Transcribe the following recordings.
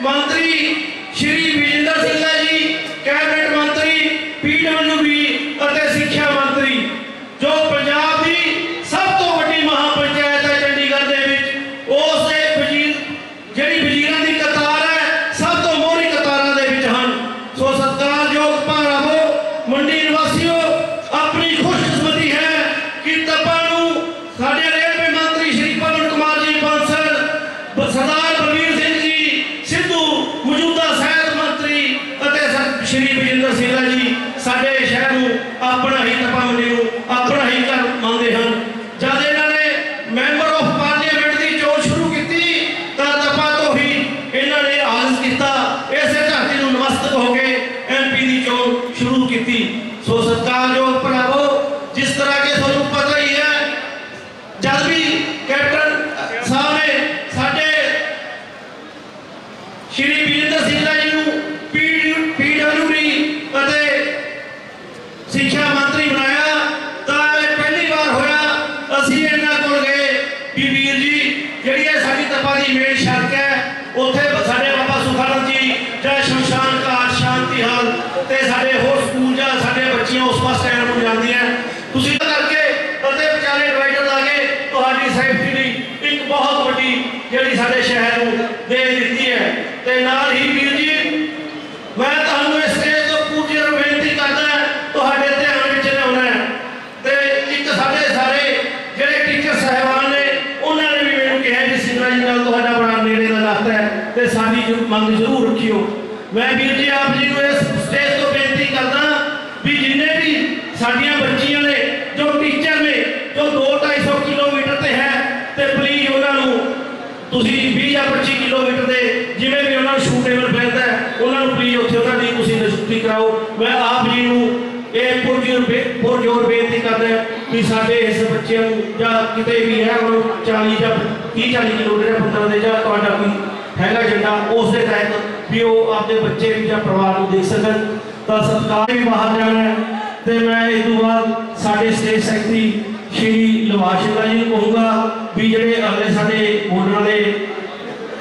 मंत्री श्री विजेंद्र सिंह जी, कैबिनेट मंत्री PWB और शिक्षा मंत्री, जो पंजाब की सब तो वड्डी महापंचायत है चंडीगढ़ दे विच, उस जिहड़ी वजीरां दी कतार है सब तो मोहरी कतारां दे विच हन। सो सत्कारयोग भारावो मंडी निवासियों, अपनी खुशकिस्मती है कि तपा नूं साडे रेलवे मंत्री श्री पवन कुमार जी बांसल, सरदार बलबीर सिंह जी सिद्धू, मौजूदा सेहत मंत्री और श्री विजेंद्र सिंह जी साडे शहर नूं अपना ही तपा मंडी नूं अपना ही घर मानते हैं। जब इन्होंने मैंबर ऑफ पार्लीमेंट की चोण शुरू की तो तपा तो ही इन्होंने आगाज किया, इस धरती को नमस्तक हो गए MP की चोण शुरू की। सो सत्कारयोग भरावो, जिस तरह के तुहानूं पता ही है, जब भी कैप्टन साहब ने साडे श्री विजेंद्र सिंह जी नूं PWB और शिक्षा मंत्री बनाया तो पहली बार होया असीं इन्हां कोल गए भी वीर जी जिहड़ी साडी तपा दी मेन सड़क है उत्थे साडे बाबा सुखानंद जी जां शमशान घाट शांति हाल ते साडे होर स्कूल जां साडे बच्चियां उस बस स्टैंड नूं जांदियां, तुसीं करके अते विचारे डिवाइडर ला के तुहाडी सेफ्टी लई एक बहुत वड्डी जिहड़ी साडे शहर नूं दे दित्ती है। ते नाल ही वीर जी मैं तुहानूं इस स्टेज तो पूज्य नूं बेनती करदा तुहाडे ध्यान विच लिआउणा है ते एक साडे सारे जिहड़े टीचर साहिबान ने उन्हां ने भी मैनूं कहा कि सिंगला जी नाल तुहाडा बड़ा नेड़े दा नाता है ते साडी मंग जरूर रखियो। मैं वीर जी आप जी को इस स्टेज तो बेनती करदा भी जिन्ने भी साडियां बच्चियां ने जो टीचर ने जो 2-250 किलोमीटर ते है ते प्लीज उन्हां नूं तुसीं 20 या 25 किलोमीटर दे जिवें भी उन्हां नूं शूटेबल पैंदा उन्हां नूं प्लीज उत्थे उन्हां दी तुसीं नियुक्ति कराओ। मैं आप जी नूं ਇਹ ਪੁਰਜੋਰ ਬੇਨਤੀ ਕਰਦਾ ਵੀ ਸਾਡੇ ਇਸ ਬੱਚਿਆਂ ਨੂੰ ਜਾਂ ਕਿਤੇ ਵੀ ਹੈ 40 ਜਾਂ 30-40 ਕਿਲੋਮੀਟਰ ਪੁੱਤਰਾਂ ਦੇ ਜਾਂ ਤੁਹਾਡਾ ਕੋਈ ਹੈਗਾ ਏਜੰਡਾ ਉਸ ਦੇ ਤਹਿਤ ਵੀ ਉਹ ਆਪਣੇ ਬੱਚੇ ਵੀ ਜਾਂ ਪਰਿਵਾਰ ਨੂੰ ਦੇਖ ਸਕਣ ਤਾਂ ਸਰਕਾਰ ਵੀ ਬਾਹਰ ਜਾਣਾ ਹੈ। ਤੇ ਮੈਂ ਇਸ ਤੋਂ ਬਾਅਦ ਸਾਡੇ ਸਟੇਟ ਸੈਕਟਰੀ ਸ਼੍ਰੀ ਲਵਾਸ਼ ਜੀ ਨੂੰ ਕਹੂੰਗਾ ਵੀ ਜਿਹੜੇ ਅਗਲੇ ਸਾਡੇ ਬੋਲਣ ਵਾਲੇ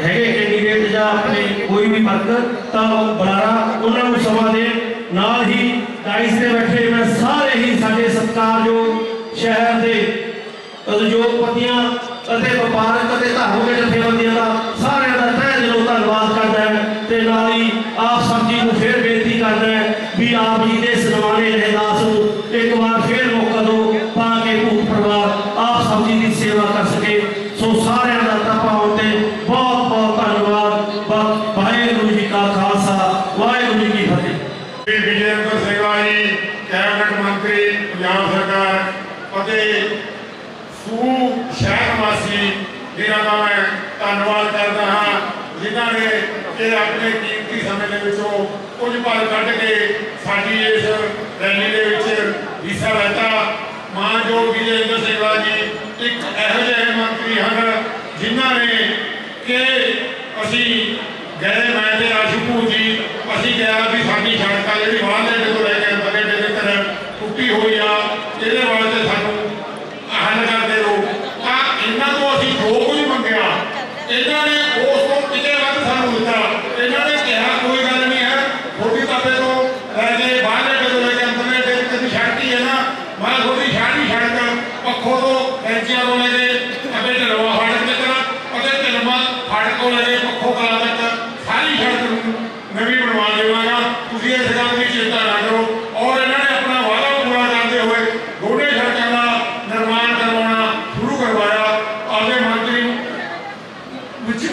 ਹੈਗੇ ਕੈਂਡੀਡੇਟ ਜਾਂ ਆਪਣੇ ਕੋਈ ਵੀ ਵਰਕਰ ਤਾਂ ਉਹ ਬੁਲਾਰਾ ਉਹਨਾਂ ਨੂੰ ਸਮਾਂ ਦੇ ਨਾਲ ਹੀ डाइस से बैठे मैं सारे ही साडे सत्कारयोग शहर के उद्योगपतियों व्यापारक धार्मिक जथेबंदियों का सारे का तह दिलों धन्यवाद करता है ते नाल ही आप सब जी को फिर बेनती करता है भी आप जी के सन्माने रहदास को एक बार फिर मौका दो ताकि भूत परिवार आप सब जी की सेवा कर सके। सो सारे का तपा होते बहुत बहुत धन्यवाद। वाहिगुरू जी का खालसा वाहिगुरू जी की फतेह। विजेंद्र सिंह जी कैबिनेट मंत्री पंजाब सरकार सू शहर वासी जिन्हों का मैं धन्यवाद करता हाँ जिन्होंने ये अपने कीमती समय के कुछ पल कढ़ के साड़ी इस रैली के हिस्सा लेता। मानयोग विजेंद्र सिंह जी एक यहो मंत्री हैं जिन्होंने कि असी गए मैं आशुभू जी असी कहा भी साड़ी सड़क जी बाहर अड्डे को लैके अंदर अड्डे की तरह टुटी हुई आ ये वास्ते सानू हल करते रहो। इन्हों को असी जो कुछ मंगया इन्होंने उस तो कितने वक्त सानू दिता। इन्होंने कहा कोई गल नहीं है थोड़ी तबे तो लैके बाहर अड्डे को लैके अंदर अड्डे की सड़क ही है ना मैं थोड़ी सारी सड़क पखों तो कैंचिया को लैके अगे ढलवा फाटक तक ढलवा फाटक को लैके पखों कला तक सारी सड़क नवी बनवा देवागा। तुसीं इस गल की चिंता ना करो और इन्होंने अपना वादा पूरा करते हुए दोनों सड़कों का निर्माण करवाना शुरू करवाया। आगे मंत्री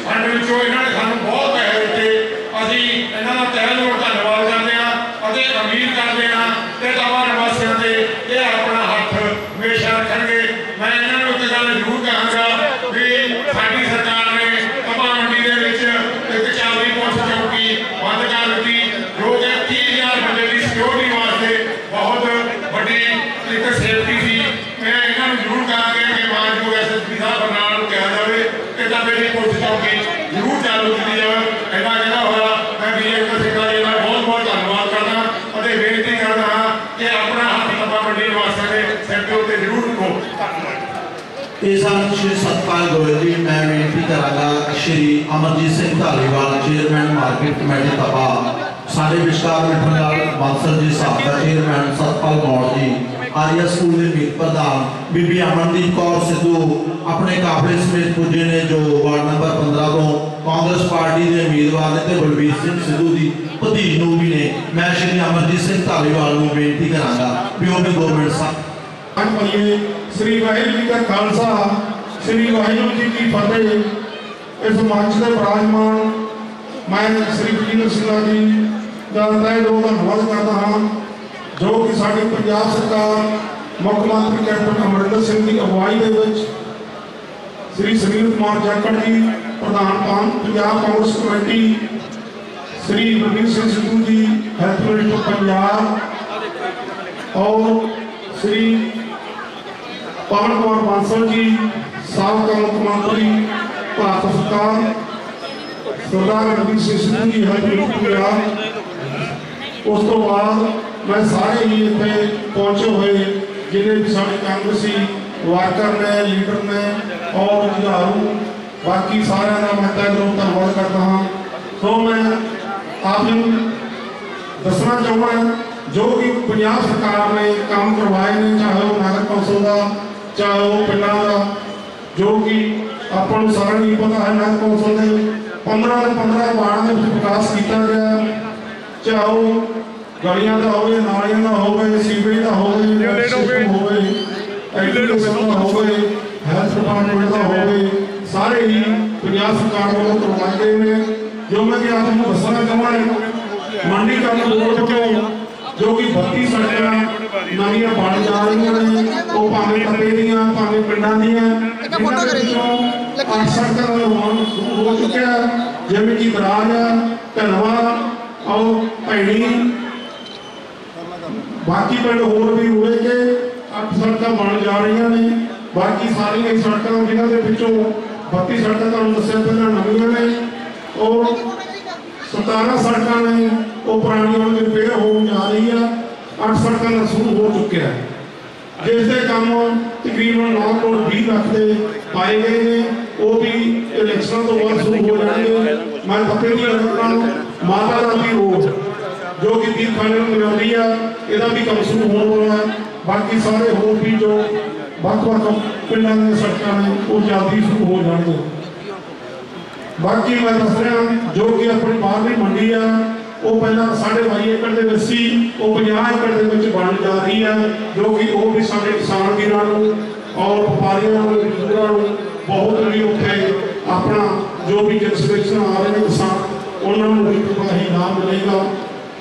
फंड विचों इन्होंने सानू बहुत पैसे दिते असीं इन्हां दा तहे दिलों धन्नवाद करते हैं और उम्मीद करते हैं कि तपा निवासियों से ये अपना हथ हमेशा रखेंगे। मैं इन्होंने एक गल जरूर कहांगा भी साडी सरकार ने तपा मंडी दे विच एक 40 पुलिस चौकी बंद कर दी जो कि 30,000 बंदे की सिक्योरिटी वास्ते बहुत बड़ी एक सेफ्टी थी। मैं इन्होंने जरूर कहांगा कि मानयोग SSP साहब बरनाला को कहा जाए कि तबे की पुलिस चौकी जरूर चालू की जाए। इन्ना कहना होया मैं विजेंद्र सिंह जी का बहुत बहुत धन्यवाद करना और बेनती करना कि अपना हाथ तपा मंडी वास्ते के सिर के उत्ते जरूर रखो। श्री सतपाल गोयल जी मैं बेनती करांगा Shri Amarjit Singh Dhaliwal chairman market committee Tapa, साडे विचकार बैठण वाले बांसल जी साबका चेयरमैन सतपाल मौड़ जी, आर्या स्कूल के मीत प्रधान बीबी अमनदीप कौर सिद्धू अपने काफले समेत पुजे ने, जो वार्ड नंबर 15 तो कांग्रेस पार्टी के उम्मीदवार ने ते बलबीर सिंह सिद्धू की भतीज नूं भी ने। मैं श्री अमरजीत सिंह धालीवाल नूं बेनती करांगा भी वो भी 2 मिनट श्री वाहिगुरू जी का खालसा श्री वाहिगुरू जी की फतेह। इस मंच से विराजमान मैं श्री विजेंद्र सिंह जी का तहे दिलों धन्नवाद करता हाँ, जो कि साडी पंजाब सरकार मुख्यमंत्री कैप्टन अमरिंदर सिंह की अगुवाई के विच श्री सुनील कुमार जाखड़ जी प्रधान पंजाब कांग्रेस कमेटी, श्री बलबीर सिंह सिद्धू जी हेल्थ मिनिस्टर पंजाब और श्री पवन कुमार बांसल जी साबका मुख्यमंत्री भारत सरकार, सरदार बलबीर सिंह सिद्धू जी हेल्थ मिनिस्टर पंजाब। उस तो बाद मैं सारे ही इतने पहुंचे हुए जिन्हें भी सारे कांग्रेसी वर्कर ने, लीडर ने और जुझारू बाकी सारे का मैं तहे दिलों धन्नवाद करता हाँ। तो मैं आप दसना चाहूँगा जो कि पंजाब सरकार ने काम करवाए ने, चाहे वो नगर कौंसल का, चाहे वो पिंडों का, जो कि अपन सारा नहीं पता है नगर कौंसल के 15 वार्ड में विकास किया गया, चाहे वो गलियां का हो, नालियां का हो, सीवरेज का हो, एजुकेशन का हो, हेल्थ डिपार्टमेंट का हो, सारे ही पंजाब सरकार वालों करवाए गए हैं। जो मैं कि आपको दसना चाहूँगा मंडी का बोर्ड को जो कि 32 सड़क नवियां बन जा रही हैं, वो भावें टप्पे दियां भावें पिंडां दियां, जिन्हां दे विचों 8 सड़कां दा निर्माण हो चुका है, जिवें कि दराज धनवा और भैणी, बाकी पिंड होर भी हुए के 8 सड़क बन जा रही ने। बाकी सारिया सड़क जिन्हों के 32 सड़क तुहानूं दस्सिया पहलां नवीं ने और 17 सड़क ने वो पुरानी उन्होंने रिपेयर हो जा रही है। 8 सड़क का शुरू हो चुके हैं, जिसके काम तकरीबन 9 करोड़ 20 लाख के पाए गए हैं, वो भी इलेक्शन तो बाद शुरू हो जाएंगे। मैं पत्ते की रखना माता का भी रोड जो कि 3 खाने में मिलती है, यदा भी काम शुरू होने वाला है। बाकी सारे होर भी जो ਵੱਖ-ਵੱਖ पिंडों की सड़क ने वो जल्दी शुरू हो जाएंगे। बाकी मैं दस रहा जो कि अपनी बाहरली मंडी है वो पहला 22.5 एकड़ के विच सी, वो 50 एकड़ के विच बन जा रही है, जो कि वो भी सारे किसान वीरों और व्यापारियों मजदूरों बहुत भी उत्थे अपना जो भी जिस बेचण आ रहे हैं किसान उन्होंने भी ही लाभ मिलेगा।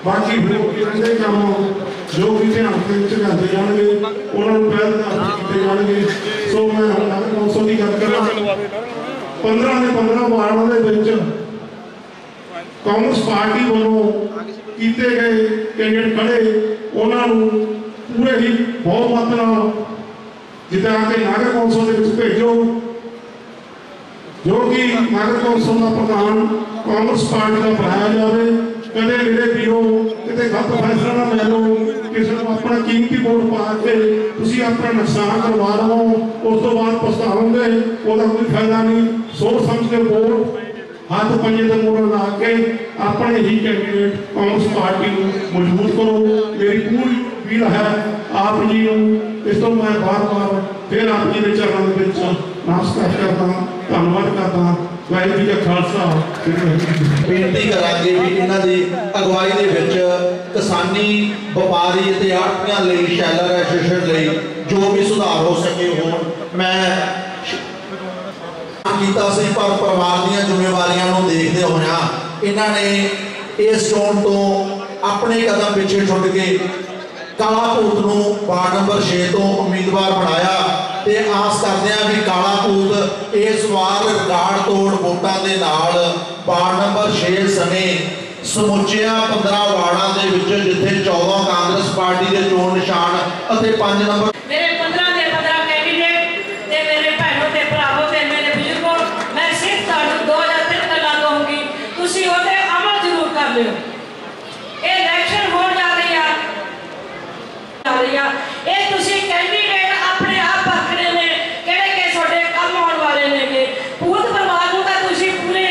बाकी फिर काम जो भी ध्यान लियाते जाएंगे उन्होंने पहल किए जाएंगे। सो मैं हम नगर कौंसल की गल करा 15 के 15 वार्डों के कांग्रेस पार्टी वालों किए गए कैंडिडेट खड़े उन्होंने पूरे ही बहुमत नाल जिता के नगर कौंसल के भेजो, जो कि नगर कौंसल का प्रधान कांग्रेस पार्टी का बनाया जाए। कदे मेरे वीरो कितने गलत फैसला ना ले लो, किसी को अपना कीमती वोट पा के तुसी अपना नुकसान करवा लो, उस तो बाद पछताओगे, उसका कोई फायदा नहीं। सोच समझ के वोट हाथ पंजे के मोड़ ला के अपने ही कैंडिडेट कांग्रेस पार्टी को मजबूत करो। मेरी पूरी अपील है आप जी को। इस तो मैं बार बार फिर आप जी के चरणों में नमस्कार करता हूँ, धन्यवाद करता हूँ। वाहिगुरू जी का खालसा बेनती करांगे भी इन्हां दी अगवाई दे विच किसानी व्यापारी ते आड़तियां लई शैलर एसोसीएशन लई जो भी सुधार हो सके होण मैं कीता सी, पर परिवार दीयां जिम्मेवारियां नूं देखदे होया इन्हां ने इस चोण तो अपने कदम पिछे छुट के काला भूत नूं वार्ड नंबर 6 तो उम्मीदवार बनाया ते आस करते हैं भी काला भूत इस बार रिकॉर्ड तोड़ वोटां दे नाल वार्ड नंबर 6 सने समुचिया 15 वार्डां दे विच जिथे 14 कांग्रेस पार्टी के चोण निशान अते 5 नंबर मेरे 15 के 15 कैंडिडेट ते मेरे भैनों ते भरावों ते मेरे बुजुर्गों, मैं सिर्फ तुहानूं 2 या 3 गल्लां कहूंगी, तुसीं ओहदे अमल जरूर कर लिओ। ये इलेक्शन हो जा रही है, ये तुसीं कैंडिडेट अपने आप भखने ने किहड़े के तुहाडे काम आउण वाले ने के भूत परिवार नूं तां तुसीं पूरे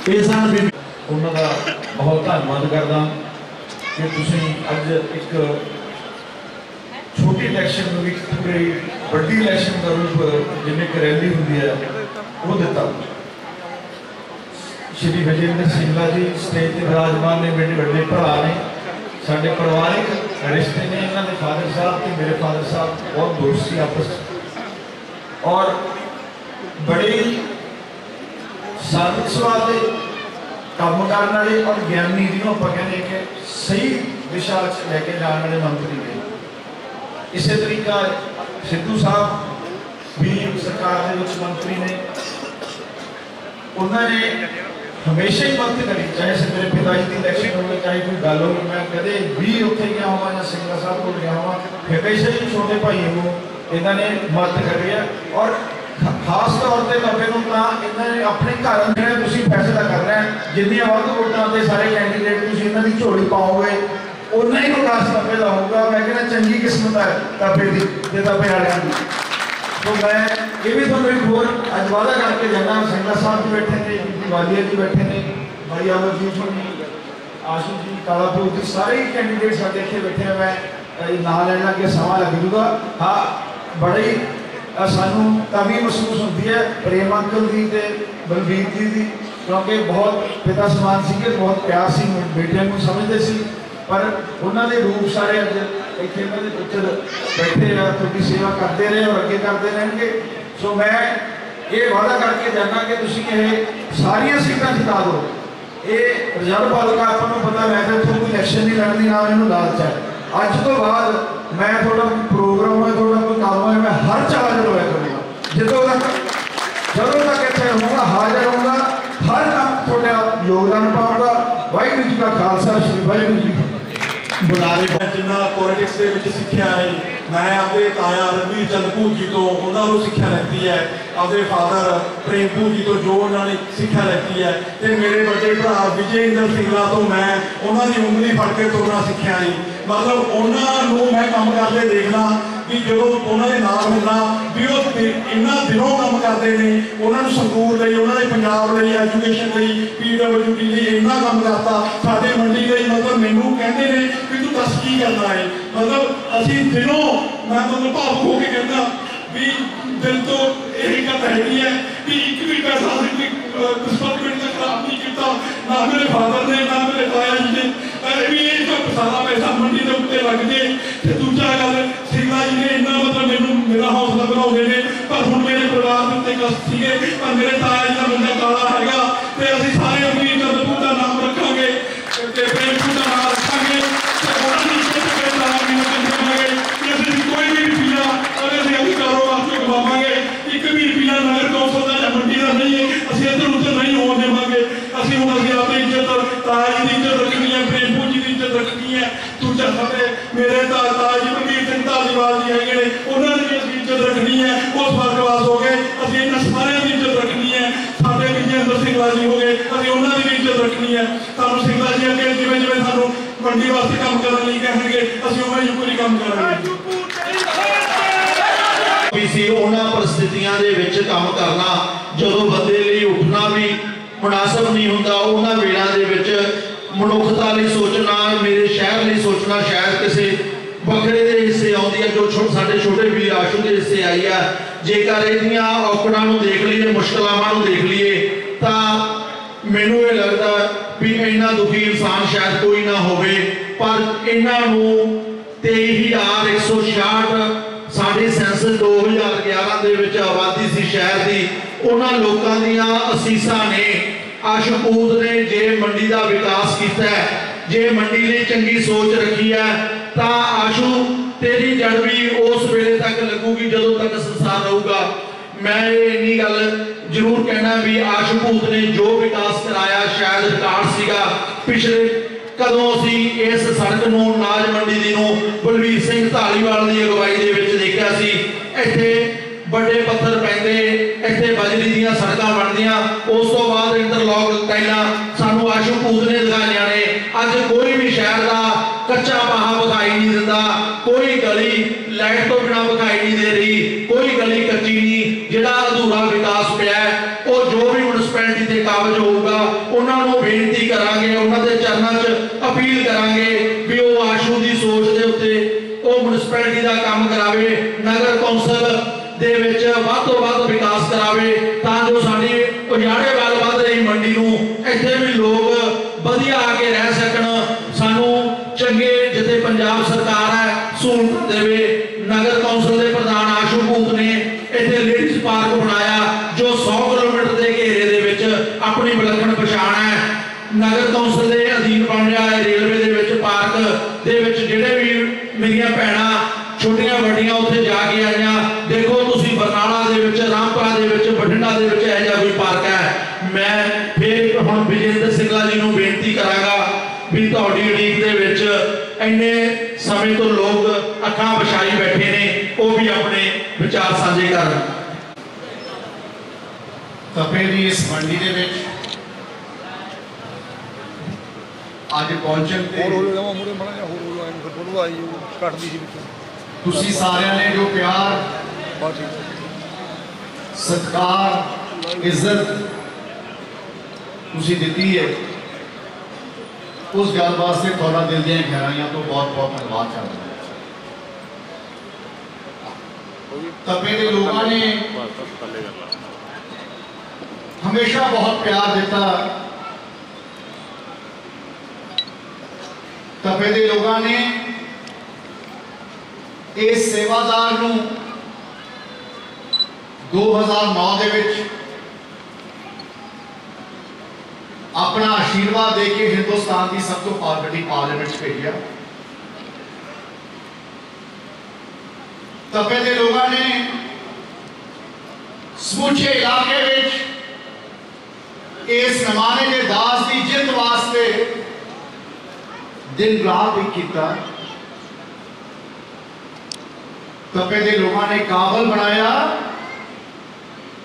ਇਹ ਸਨ ਵੀ ਉਹਨਾਂ ਦਾ ਬਹੁਤ ਧੰਨਵਾਦ ਕਰਦਾ ਕਿ ਤੁਸੀਂ ਅੱਜ ਇੱਕ ਛੋਟੀ ਇਲੈਕਸ਼ਨ ਨੂੰ ਵੀ ਪੂਰੀ ਵੱਡੀ ਇਲੈਕਸ਼ਨ ਦਾ ਰੂਪ ਜਿਵੇਂ ਕਿ ਰੈਲੀ ਹੁੰਦੀ ਹੈ ਉਹ ਦਿੱਤਾ। ਸ਼੍ਰੀ ਵਿਜੇਂਦਰ ਸਿੰਗਲਾ ਜੀ ਸਟੇਜ ਤੇ ਵਿਰਾਜਮਾਨ ਨੇ, ਮੇਰੇ ਵੱਡੇ ਭਰਾ ਨੇ, ਸਾਡੇ ਪਰਿਵਾਰਿਕ ਰਿਸ਼ਤੇ ਨੇ। ਇਹਨਾਂ ਦੇ ਫਾਦਰ ਸਾਹਿਬ ਤੇ ਮੇਰੇ ਫਾਦਰ ਸਾਹਿਬ ਬਹੁਤ ਦੋਸਤ ਸੀ ਆਪਸ ਵਿੱਚ, ਔਰ ਬੜੇ ਸਾਧਕ ਸੁਭਾਅ ਦੇ ਕੰਮ ਕਰਨ ਵਾਲੇ ਔਰ ਗਿਆਨੀ, ਜਿਹਨੂੰ ਆਪਾਂ ਕਹਿੰਦੇ ਕਿ ਸਹੀ ਦਿਸ਼ਾ ਵਿੱਚ ਲੈ ਕੇ ਜਾਣ ਵਾਲੇ ਮੰਤਰੀ ਨੇ। ਇਸੇ ਤਰੀਕਾ ਸਿੱਧੂ ਸਾਹਿਬ ਵੀ ਸਰਕਾਰ ਦੇ ਵਿੱਚ ਮੰਤਰੀ ਨੇ। ਉਹਨਾਂ ਨੇ ਹਮੇਸ਼ਾ ਹੀ ਮਦਦ ਕਰੀ, ਚਾਹੇ ਮੇਰੇ ਪਿਤਾ ਜੀ ਦੀ ਇਲੈਕਸ਼ਨ ਹੋਵੇ, ਚਾਹੇ ਕੋਈ ਗੱਲ ਹੋਵੇ। ਮੈਂ ਕਦੇ ਵੀ ਉੱਥੇ ਗਿਆ ਹੋਵਾਂ ਜਾਂ ਸਿੰਘਲਾ ਸਾਹਿਬ ਕੋਲ ਗਿਆ ਹੋਵਾਂ, ਹਮੇਸ਼ਾ ਹੀ ਛੋਟੇ ਭਾਈ ਨੂੰ ਇਹਨਾਂ ਨੇ ਮਦਦ ਕਰੀ ਹੈ। ਔਰ ਖਾਸ ਤੌਰ ਤੇ ਬਾਬੇ ਨੂੰ ਤਾਂ ਇਹਨਾਂ ਨੇ ਆਪਣੇ ਘਰ ਅੰਦਰ ਤੁਸੀਂ ਫੈਸਲਾ ਕਰਨਾ ਹੈ, ਜਿੰਨੀਆਂ ਵੱਧ ਵੋਟਾਂ ਤੇ ਸਾਰੇ ਕੈਂਡੀਡੇਟ ਤੁਸੀਂ ਇਹਨਾਂ ਦੀ ਝੋਲੀ ਪਾਓਗੇ ਉਨਾ ਹੀ ਵਿਕਾਸ ਬਾਬੇ ਦਾ ਹੋਊਗਾ। ਮੈਂ ਕਹਿੰਦਾ ਚੰਗੀ ਕਿਸਮਤ ਹੈ ਬਾਬੇ ਦੀ ਤੇ ਬਾਬੇ ਵਾਲਿਆਂ ਦੀ। तो मैं ये भी ਤੁਹਾਨੂੰ एक ਹੋਰ ਅੱਜ ਵਾਅਦਾ ਕਰਕੇ ਜਾਣਾ। ਸਿੰਘਲਾ ਸਾਹਿਬ ਜੀ ਬੈਠੇ ਨੇ, ਵਾਲੀਆ ਜੀ ਬੈਠੇ ਨੇ, ਭਾਈ ਅਮਰਜੀਤ ਜੀ, ਆਸ਼ੂ ਜੀ, ਕਾਲਾਪੁਰ ਜੀ, ਸਾਰੇ ਕੈਂਡੀਡੇਟ ਸਾਡੇ ਇੱਥੇ ਬੈਠੇ ਆ। ਮੈਂ ਨਾਂ ਲੈਣ ਲੱਗੇ ਸਮਾਂ ਲੱਗ ਜੂਗਾ। ਹਾਂ, ਬੜੀ ਸਾਨੂੰ ਕਮੀ ਮਹਿਸੂਸ ਹੁੰਦੀ ਹੈ ਪ੍ਰੇਮ ਅੰਕਲ ਦੀ ਤੇ ਬਲਬੀਰ ਜੀ ਦੀ, ਕਿਉਂਕਿ ਬਹੁਤ ਪਿਤਾ ਸਮਾਨ ਸੀਗੇ, ਬਹੁਤ ਪਿਆਰ ਸੀ, ਬੇਟਿਆਂ ਨੂੰ ਸਮਝਦੇ ਸੀ। पर उन्होंने रूप सारे अज इतने इन्होंने पुत्र बैठे आ, थोड़ी सेवा करते रहे और अगे करते रहेंगे। सो मैं ये वादा करके जाना कि तुसीं ये सारिया सीटां जिता दो। ये रिजल्ट पालका आपको पता, मैं तो इत्थों कोई इलैक्शन नहीं लड़नी, ना मैनूं लालच है। अज तो बाद मैं थोड़ा प्रोग्राम है, थोड़ा कोई काम है, मैं हर चार्ज होया करूँगा। जदों तक इत्थे होऊंगा, हाजिर होऊंगा, हर काम थोड़ा योगदान पाऊंगा। वाहिगुरू जी का खालसा, श्री वाहिगुरू जी ਬੁਲਾਰੇ जिन्ना पॉलिटिक्स के विच सिक्ख्या है, मैं अपने ताया रणवीर चंद भूत जी तो उन्होंने सिक्ख्या लैती है, अपने फादर प्रेम भूत जी तो जो उन्होंने सिक्ख्या लैती है, तो मेरे बड़े भरा विजयेंद्र सिंगला तो मैं उन्होंने उंगली फड़ के तुरना सिक्ख्या नहीं। मतलब उन्होंने मैं काम करते देखना कि जो उन्होंने नाम होना भी वो इन्ना दिनों काम करते हैं। उन्होंने संगरूर लिए, उन्होंने पंजाब लिए, एजुकेशन लिए, PWD लिए इन्ना काम करता, साढ़े मंडी लिए। मतलब मैनू कहते हैं कि तू दस की करना है। मतलब असी दिनों मैं मतलब भावुक होकर कहना भी दिल तो यही गल हैगी है कि एक भी पैसा अभी डिपार्टमेंट का खराब नहीं किया, ना मेरे फादर ने, ना मेरे ताया जी ने। भी जो सारा पैसा मंडी के उत्ते लग जाए। तो दूजा गल सिंगला जी ने इन्ना मतलब मैनू मेरा हौसला बढ़ाते हैं। पर हुण मेरे परिवार के उत्ते कष्ट सीगे, पर मेरे ताया जी का मुंडा काला हैगा ते असीं सारे अमीर चंद भूत का नाम रखांगे ते प्रेम भूत का नाम रखांगे ते उन्हां दी इज्जत करके नाम नहीं रखांगे कि असीं कोई भी रुपया अगर असीं अपने कारोबार चों कमावांगे, एक भी रुपया नगर कौंसल का जां मंडी का नहीं है, असीं इधर उधर नहीं होण देवांगे। असीं हुण असीं अपनी इज्जत, ताया जी की इज्जत रखनी है, प्रेम भूत जी की इज्जत रखनी है। दूजा साडे मेरे ताया जी बलबीर सिंह धालीवाल जी हैगे ने, उन्होंने भी असीं इज्जत रखनी है। वो स्वर्गवास हो गए, असीं इन्हां सारिਆਂ ਦੀ इज्जत रखनी है। साडे विजयेंद्र सिंगला जी हो गए, असीं उन्हां दी भी इज्जत रखनी है। सानूं सिंगला जी अगे जिवें जिवें सानूं मंडी वास्ते काम करन लई कहणगे, असीं उवें ही पूरी काम करांगे। ਸੀ ਉਹਨਾਂ परिस्थितियां ਦੇ ਵਿੱਚ ਕੰਮ ਕਰਨਾ ਜਦੋਂ ਬੰਦੇ ਲਈ ਉੱਠਣਾ ਵੀ ਮੁਨਾਸਬ ਨਹੀਂ ਹੁੰਦਾ। ਉਹਨਾਂ ਵੇਲਾਂ ਦੇ ਵਿੱਚ ਮਨੁੱਖਤਾ ਲਈ ਸੋਚਣਾ, ਮੇਰੇ ਸ਼ਹਿਰ ਲਈ ਸੋਚਣਾ ਸ਼ਾਇਦ ਕਿਸੇ ਵੱਖਰੇ ਦੇ ਹਿੱਸੇ ਆਉਂਦੀ ਹੈ, ਜੋ ਸਾਡੇ ਛੋਟੇ ਵੀਰ ਆਸ਼ੂ ਦੇ ਹਿੱਸੇ ਆਈ ਆ। ਜੇਕਰ ਇਹਦੀਆਂ ਔਕੜਾਂ ਨੂੰ ਦੇਖ ਲਈਏ, ਮੁਸ਼ਕਲਾਂ ਨੂੰ ਦੇਖ ਲਈਏ, ਤਾਂ ਮੈਨੂੰ ਇਹ ਲੱਗਦਾ ਵੀ ਇੰਨਾ ਦੁਖੀ ਇਨਸਾਨ ਸ਼ਾਇਦ ਕੋਈ ਨਾ ਹੋਵੇ। ਪਰ ਇਹਨਾਂ ਨੂੰ 23,166 साढ़े सेंसस 2011 ਦੇ ਵਿੱਚ आबादी सी शहर की, उन्होंने लोगों दियां असीसां ने आशपूत ने जे मंडी का विकास किया है, जे मंडी ने चंगी सोच रखी है, तो आशू तेरी जड़ भी उस वेले तक लगूगी जदों तक संसार रहूगा। मैं इन्नी गल जरूर कहना भी आशपूत ने जो विकास कराया शायद रिकॉर्ड सीगा। पिछले कदों असी इस सड़क नूं नाज मंडी दी नूं बलबीर सिंह धालीवाल की अगवाई दे विच देखिया सी। इत्थे बड़े पत्थर पैंदे, इत्थे बजरी दीयां सड़कां बनदियां, उस तो बाद इंटरलॉक टाइलां सानूं आशूपूत ने दिखाईआं ने। अज कोई भी शहर का कच्चा पाहा विखाई नहीं दिंदा, कोई गली लाइट तो बिना विखाई नहीं दे रही, कोई गली कच्ची नहीं। जिहड़ा अधूरा विकास पिया है वो जो भी म्युनिसिपैलिटी ते काबज होऊगा अपील करांगे भी वो आशू की सोच के उत्ते वो म्युनिसिपैलिटी का काम करावे, नगर कौंसल दे विच वध तो वध विकास करावे तां जो साडी उजाड़े वाल वध रही मंडी नूं इत्थे भी लोग वधिया आके रह सकण। सानू चंगे जिथे पंजाब सरकार है सहूलत देवे। नगर कौंसल के प्रधान आशू भूत ने इत्थे लेडीज पार्क बनाया जो 100 किलोमीटर के घेरे दे विच अपनी विलक्षण पछाण है। नगर कौंसल के अधीन बन रहा है रेलवे दे विच पार्क दे विच जिहड़े भी मेरियां भैणां छोटियां वड्डियां उत्थे जाके आईयां, देखो तुसीं बरनाला दे विच रामपुरा दे विच बठिंडा दे विच इहो जिहा कोई पार्क है। मैं फिर हुण विजेंद्र सिंगला जी नूं बेनती करांगा भी तुहाडी उड़ीक दे विच इन्ने समय तो लोग अखां विछाई बैठे ने, वो भी अपने विचार साझे करन। तपे दी इस मंडी दे विच अज पहुंचण ते तुसी सारियां ने जो प्यार सत्कार इज्जत तुसी दिती है उस गल वास्ते थोड़ा दिल दी गहराइयां तो बहुत बहुत धन्यवाद करदा। तपे दे लोगों ने हमेशा बहुत प्यार दिता। तपे दे लोगों ने इस सेवादार नूं 2009 दे विच अपना आशीर्वाद देके हिंदुस्तान की सब तो बड़ी पार्लियामेंट भेजा। तपे दे लोगों ने समूचे इलाके विच इस नमाने के दास की जित वास्ते दिन रात एक किया। तपे दे लोगों ने काबल बनाया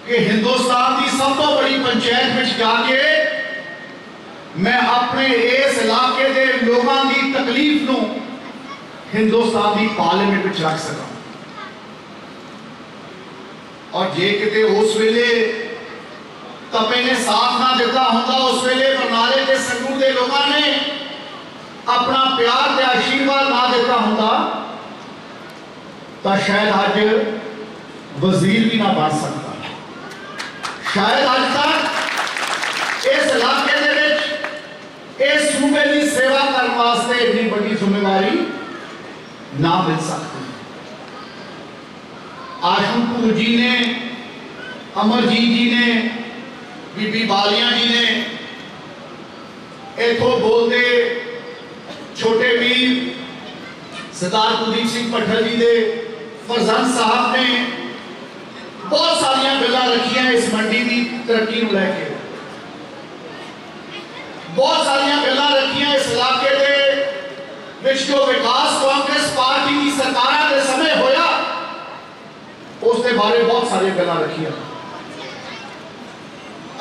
कि हिंदुस्तान की सब तो बड़ी पंचायत में जाके मैं अपने इस इलाके के लोगों की तकलीफ नूं हिंदुस्तान की पार्लियामेंट में रख सका। और जे किते उस वेले तपे ने साथ ना दिता होंदा, उस वेले बरनाले के संगरूर के लोगों ने अपना प्यार ते आशीर्वाद ना दिता होंदा तो शायद अज वजीर भी ना बन सकता। शायद अज तक इस इलाके दे विच इस सूबे की सेवा करने वास्ते इतनी बड़ी जिम्मेवारी ना मिल सकती। आशुपुर जी ने, अमरजीत जी ने, बीबी बालिया जी ने, इथों बोलते छोटे वीर सरदार कुलदीप सिंह पठल जी के फरजंद साहब ने बहुत सारिया गल्लां रखियां इस मंडी की तरक्की को लैके। बहुत सारिया गल्लां रखियां इस इलाके के जो विकास कांग्रेस पार्टी की सरकार के समय होया उसके बारे बहुत सारिया गल्लां रखियां।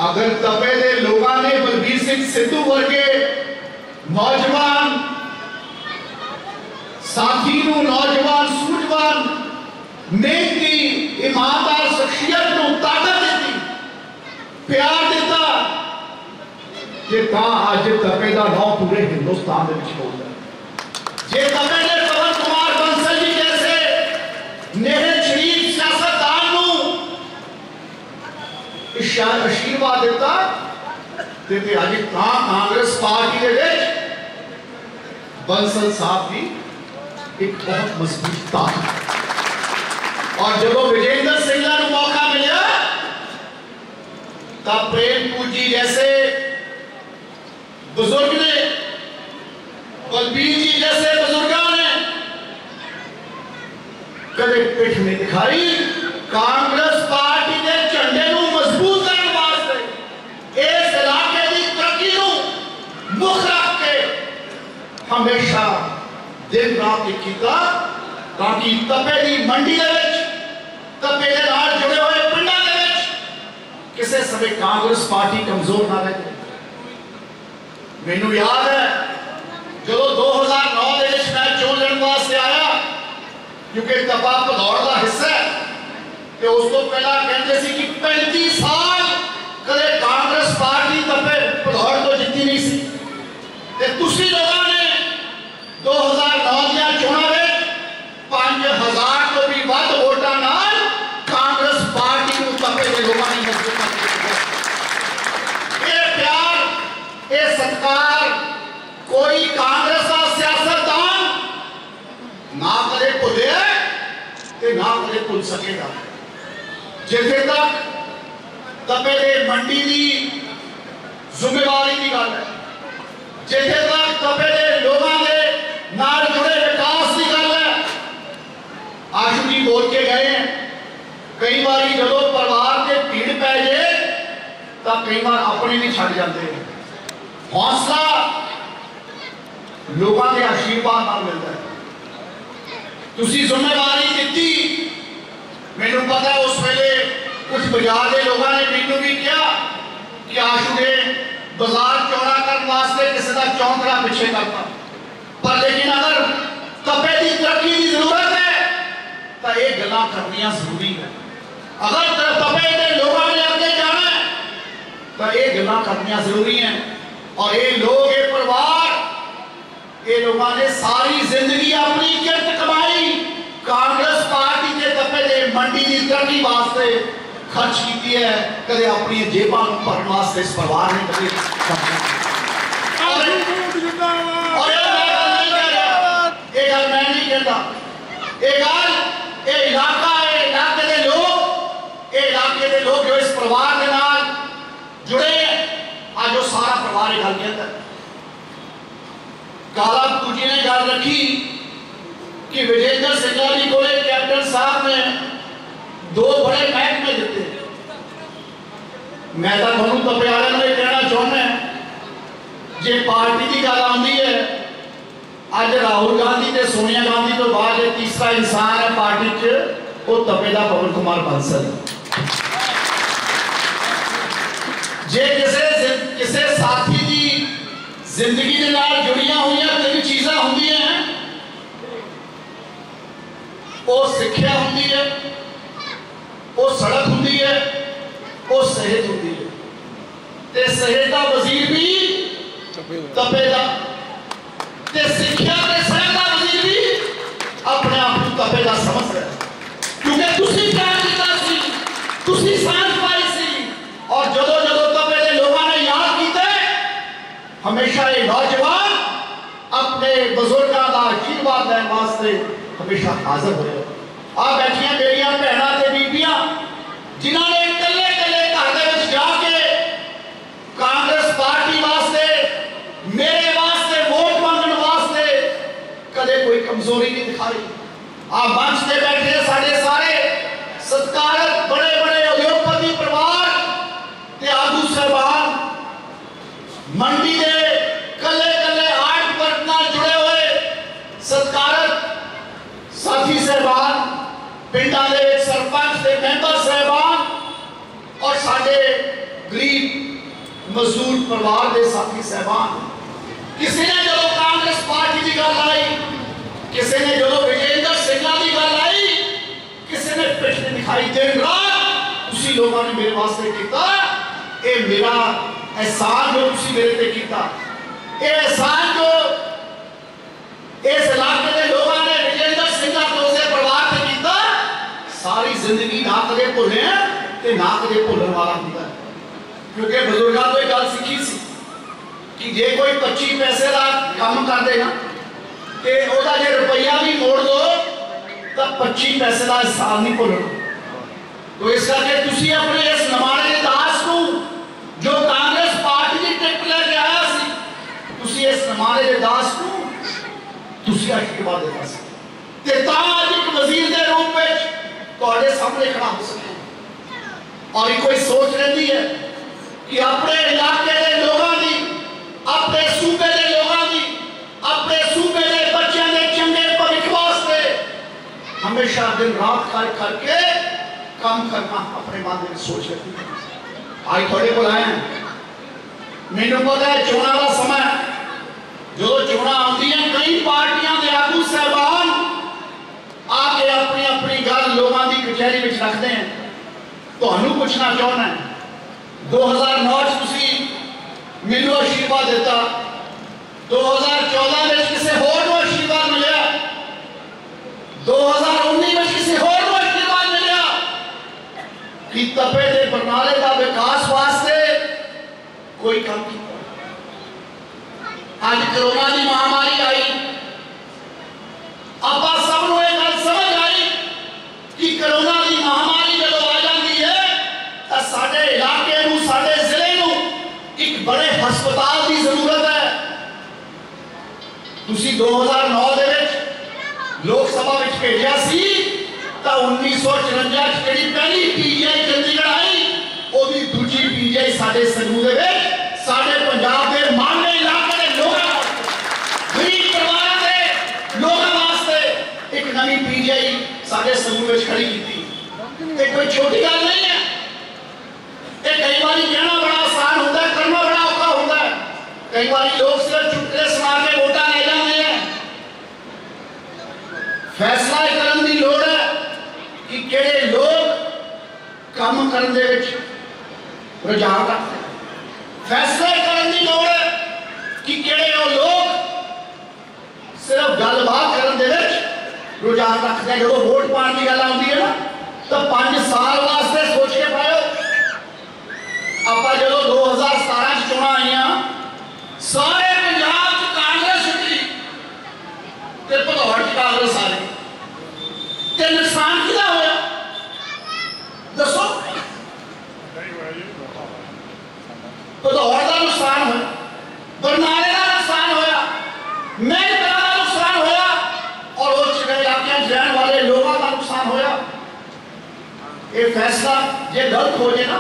अगर तपे दे लोगों ने बलबीर सिंह सिद्धू वर्गे नौजवान साथी नूं, नौजवान सूझवान मेहनती ईमानदार शख्सियत नूं ताकत दी, प्यार दिता जे तां अज तपे दा नाम पूरे हिंदुस्तान दे विच बोलदा। जे तपे ने पवन कुमार बंसल जी जैसे नेहर शरीफ सियासतदान नूं आशीर्वाद दिता ते अज तां कांग्रेस पार्टी दे विच बंसल साहब की एक बहुत मजबूत ताकत। और जब विजेंद्र सिंगला को मौका मिला तब प्रेमपुर जी जैसे बुजुर्ग ने, बलबीर जी जैसे बुजुर्गों ने कदे पिठ नहीं दिखाई। कांग्रेस पार्टी के झंडे को मजबूत करने वास्ते इस इलाके की तरक्की को मुख रख के हमेशा दिन रात एक किया ताकि तपे की मंडी तपे के नाल जुड़े हुए पिंडों के किसी समय कांग्रेस पार्टी कमजोर ना रहे। मैनू याद है जो 2009 मैं चोन लड़ने वास्ते आया क्योंकि तपा भदौड़ का हिस्सा है तो उस तो पहला कहते सी कि 35 साल कदे कांग्रेस पार्टी तपे भदौड़ तो जीती नहीं सी। तुसी लोगों ने जवानी मजबूत करके ये प्यार ये सत्कार कोई कांग्रेस का सियासतदान ना करे भुले ते ना करे भुल सकेगा। जिथे तक तपे दे मंडी की जिम्मेवारी की गल है, जिथे तक तपे दे लोगों के नाल जुड़े विकास की गल है, आशू जी बोल के गए हैं कई बार जो परिवार के भीड़ पै जाए तो कई बार अपने भी छड़ जाते हैं। हौसला लोगों के आशीर्वाद नाल मिलता है। तुसी जिम्मेवारी दी, मैनू पता उस वेले कुछ बाजार के लोगों ने मैनू भी कहा कि आशू ने बाजार चौड़ा करने वास्ते किसी का चौंतरा पिछे करता, पर लेकिन अगर तपे की तरक्की की जरूरत है तो ये गल्लां करनियां जरूरी है। अगर तपे के लोगों ने आगे जाना है तो ये गल्लां करनियां जरूरी है। और ये लोग ये परिवार ये लोगों ने सारी जिंदगी अपनी किरत कमाई कांग्रेस पार्टी के तपे दे मंडी की तरक्की वास्ते खर्च की है, कदे अपनी जेबां भरने वास्ते इस परिवार ने कभी मैं नहीं कहता ये गल ये इलाका है, इलाके के लोग ये इलाके के लोग जो इस परिवार के नाल जुड़े हैं आज वो सारा परिवार ये गल कहता है। काला पूजी ने गल रखी कि विजेंद्र सिंघा जी को कैप्टन साहब ने 2 बड़े महकमे दिते। मैं तो तुहानू तपे वाले को कहना चाहना जे पार्टी की गल आती है अज राहुल गांधी ते सोनिया गांधी तो बाद तीसरा इंसान है पार्टी च वो तपे का पवन कुमार बांसल। जे किसे साथी की जिंदगी के नाल जुड़ियां हुई 3 चीज़ां होंदी हैं, वो सिक्ख्या होंदी है, वो सड़क होंदी है, वो सेहत होंदी है। ते सेहत का वजीर भी तपे का ते सिक्ख्या ते सेहत का वजीर भी अपने आप को तपे का समझ रहा है, क्योंकि तुसी प्यार कीता सी, तुसी सांझ पाई सी। और जदों जदों तपे दे लोगों ने याद कीते हमेशा ये नौजवान अपने बुजुर्गों का आशीर्वाद लेने वास्ते हमेशा हाजिर होए। आ बैठियां मेरियां भैणां ते बीबियां जिन्होंने कले कले घर दे विच जाके कांग्रेस पार्टी वास्ते मेरे वास्ते वोट मंगण वास्ते कदे कोई कमजोरी नहीं दिखाई। आ मंच पे बैठे साडे सारे सत्कारत बड़े बड़े उद्योगपति परिवार ते आगू साहबान मंडी दे कले कले आर्ट वर्क नाल जुड़े हुए सत्कारत साथी साहबान पिंडा दे सरपंच दे मेंबर साहबान और साडे गरीब मजदूर परिवार दे साथी साहबान, किसी ने जो कांग्रेस पार्टी की गल आई, किसी ने जो विजेंद्र सिंघा की गल आई, किसी ने पिछ नहीं दिखाई। दिन रात उसी लोगों ने मेरे वास्ते किया। ये मेरा एहसान जो तुसी मेरे पे कीता, ये एहसान जो इस इलाके के लोगों ने विजेंद्र सिंघा को से परिवार पे कीता, सारी जिंदगी ना कदे भुले ते ना कदे भुलण वाला होंदा है। क्योंकि बुजुर्गों तो एक गल सीखी सी कि जे कोई 25 पैसे का काम कर देना ते ओदा जे रुपया भी मोड़ दो तो 25 पैसे का एहसान नहीं भुलना। तो इस करके तुसी अपने इस नमाणे दास को जो कांग्रेस पार्टी की टिकट लेके आया सी, तुसी इस नमाणे दास को तुसी आशीर्वाद देता सी ते तां अज एक वजीर के रूप में तुहाडे सामने खड़ा हो सके। और एक कोई सोच रही है कि अपने इलाके के लोगों की, अपने सूबे के लोगों की, अपने सूबे के बच्चों के चंगे भविष्य वास्ते हमेशा दिन रात कार्य करके काम करना अपने मन में सोच रखी है। आज थोड़े को आए मैनू पता है चोणों का समय जो चोणा आती है कई पार्टियां के आगू साहबान आके अपनी अपनी गल लोगों की कचहरी में रखते हैं। तो पूछना चाहना 2009 मैनू आशीर्वाद दिता, 2014 में किसी होर को आशीर्वाद मिला, 2019 में किसी होर को आशीर्वाद मिला कि तपे दे बरनाला कोई काम किया। आज कोरोना की महामारी आई, आप सबनों एक गल समझ आई कि कोरोना की महामारी जब आ जाती है तो साडे इलाके नूं, साडे जिले नूं एक बड़े हस्पताल की जरूरत है। तुसी 2009 दे विच लोक सभा विच भेजिया सी तो 1954 जिहड़ी पहली पीजीआई चंडीगढ़ आई, ओदी दूजी पीजीआई साडे संगरूर दे विच साडे पंजाब के मालवे इलाके के लोगों, गरीब परिवारों के लोगों वास्ते एक नवी पीजीआई साडे संगरूर विच खड़ी की। ये कोई छोटी गल नहीं है। ये कई बार कहना बड़ा आसान होता है, करना बड़ा औखा होता है। कई बार लोग सिर्फ चुटकुले सुना के वोटा ले जाते हैं। फैसला करने की लोड़ है कि किहड़े लोग काम करने दे विच रुझान रखते हैं। फैसला करने की लोड़ है कि किहड़े लोग सिर्फ गलबात करने दे विच रुझान रखते हैं। जब वोट पाने की गल आती है ना तो 5 साल वास्ते सोच के पाओ। आप जो 2017 चोणां आईयां, सारे पंजाब च कांग्रेस जिती ते भदौड़ च कांग्रेस आ गई, ते नुकसान किहदा होया दसो? भदौड़ का नुकसान होया, बरनाले का नुकसान होया, मेहरपुर का नुकसान होया और उस इलाके रहने वाले लोगों का नुकसान होया। ये फैसला जे गलत हो जाए ना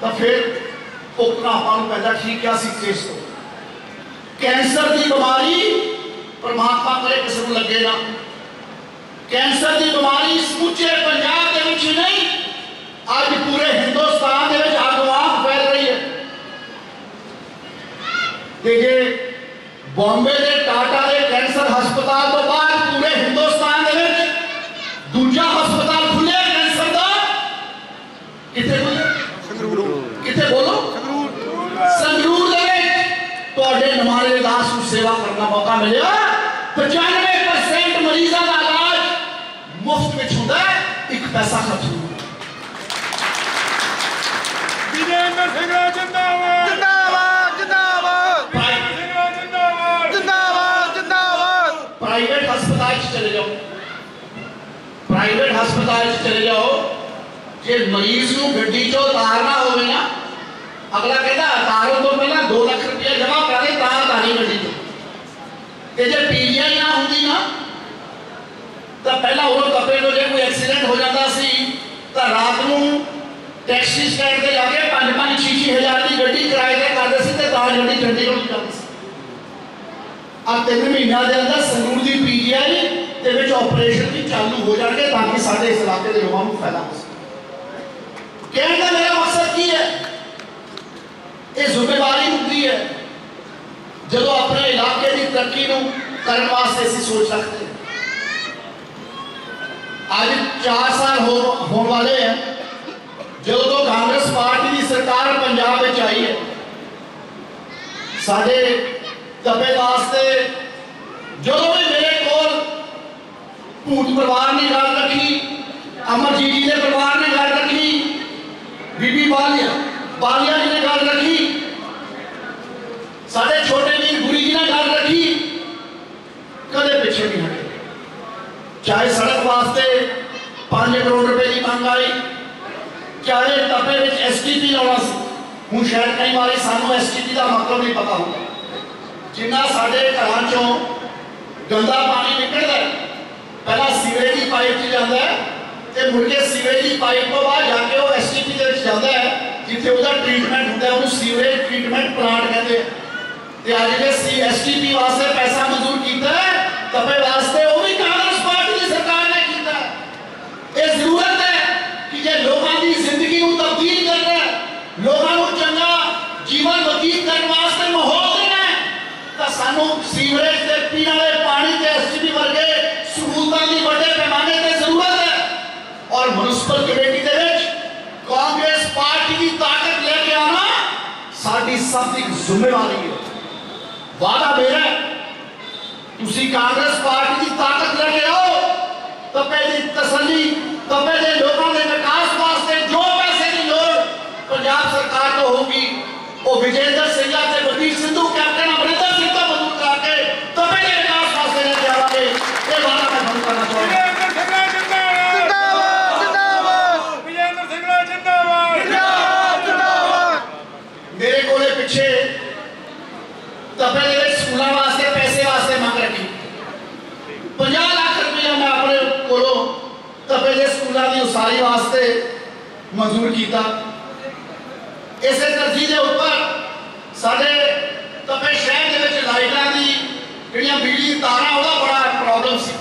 तो फिर उतना हम पैदा ठीक क्या केस हो। कैंसर की बीमारी परमात्मा करे किसी को लगे ना। कैंसर की बीमारी समूचे पंजाब के विच नहीं, आज पूरे हिंदुस्तान के विच अगवाह फैल रही है। कि जे बॉम्बे के टाटा के कैंसर हस्पताल तो बाद पूरे हिंदुस्तान के विच दूजा हस्पताल खुले कैंसर का, कितने खुले? कितने बोलो? संगरूर दे नमारे दास को सेवा करना मौका मिले। 95% मरीजों का इलाज मुफ्त में होता है, 1 पैसा खर्च नहीं। विजेंद्र सिंह जिंदाबाद, जिंदाबाद, जिंदाबाद, जिंदाबाद, जिंदाबाद, जिंदाबाद। प्राइवेट अस्पताल चले जाओ, प्राइवेट अस्पताल चले जाओ, जे मरीज को गड्डी चो उतारना होवे ना, अगला कहता उतारो तो पहला 2 लाख रुपया जमा करे तारी गड्डी चो। ते जे पीजीआई ना होंदी ना तो पहला वो कपे लो जे कोई एक्सीडेंट हो जाता सी तो रात को टैक्सी स्टैंड ते जाके 5-5, 6-6 हज़ार की गड्डी किराए ते करदे सी ते तार गड्डी चंडीगढ़ जाती सी। अब 3 महीनों के अंदर संगरूर की पीजीआई ते विच ऑपरेशन भी चालू हो जाएंगे ताकि साडे इस इलाके के लोगों को फायदा हो सके। कहने का मेरा मकसद की है, ये जिम्मेवारी होती है जब अपने इलाके की तरक्की करने वास्ते असीं सोच रखते हैं। आज 4 साल होने वाले हैं जो तो कांग्रेस पार्टी की सरकार पंजाब में आई है। साडे दबे वास्ते जो भी मेरे को भूत परिवार ने गल रखी, अमरजीत जी के परिवार ने गल रखी, बीबी बालिया जी ने गल रखी, साडे छोटे वीर गुरी जी ने गल रखी, कदे पीछे नहीं हटे। चाहे सड़क वास्ते 5 करोड़ रुपए की मांग आई, चाहे तपे विच एसटीपी लाना सी। हूँ शायद कई बार सानू एसटीपी का मतलब नहीं पता होगा। जिन्ना साडे घरां चों गंदा पानी निकलता है, पहला सीवेज की पाइप च जाता है ते मुड़ के सीवेज की पाइप तो बाद जाके वो एसटीपी दे विच जाता है जिथे उसका ट्रीटमेंट होता है, उन्होंने सीवरेज ट्रीटमेंट प्लांट कहते हैं। ते आज जे एसटीपी वास्ते पैसा मंजूर किया है तपे वास्ते वो भी कांग्रेस पार्टी की सरकार ने किया है। ये जरूरत है कि जे लोगों की जिंदगी को तब्दील करना है, लोगों को चंगा जीवन व्यतीत करने वास्ते माहौल देना है, तो सानू सीवरेज के पीने वाले पानी के एसटीपी वर्गे सहूलतां की बड़े पैमाने पर जरूरत है। और म्युनिसिपल कमेटी के विच कांग्रेस पार्टी की ताकत लेके आना साडी सब की जिम्मेवारी है। वादा मेरा तुसी कांग्रेस पार्टी की ताकत लेके आओ, तपे दी तसल्ली, तपे दे लोगों के विकास वास्ते जो पैसे की लोड़ पंजाब सरकार को होगी वो वो विजेंद्र सिंह ते बलबीर सिद्धू कैप्टन अमरिंदर सिंह को मंजूर करके तबे के विकास वास्ते लेके आवांगे। ये वादा मैं तुहानू करना चाहुंदा। मेरे कोले पिछे तबे दे स्कूलों वास्ते पैसे वास्ते मंग रखी 50 लाख रुपया मैं अपने कोलों तबे दे स्कूलों की उसारी वास्ते मंजूर किया। इसे तरजीह के उपर साडे तबे शहर के लाइटां की जिहड़ियां बिजली तारां उहदा बड़ा प्रॉब्लम सी।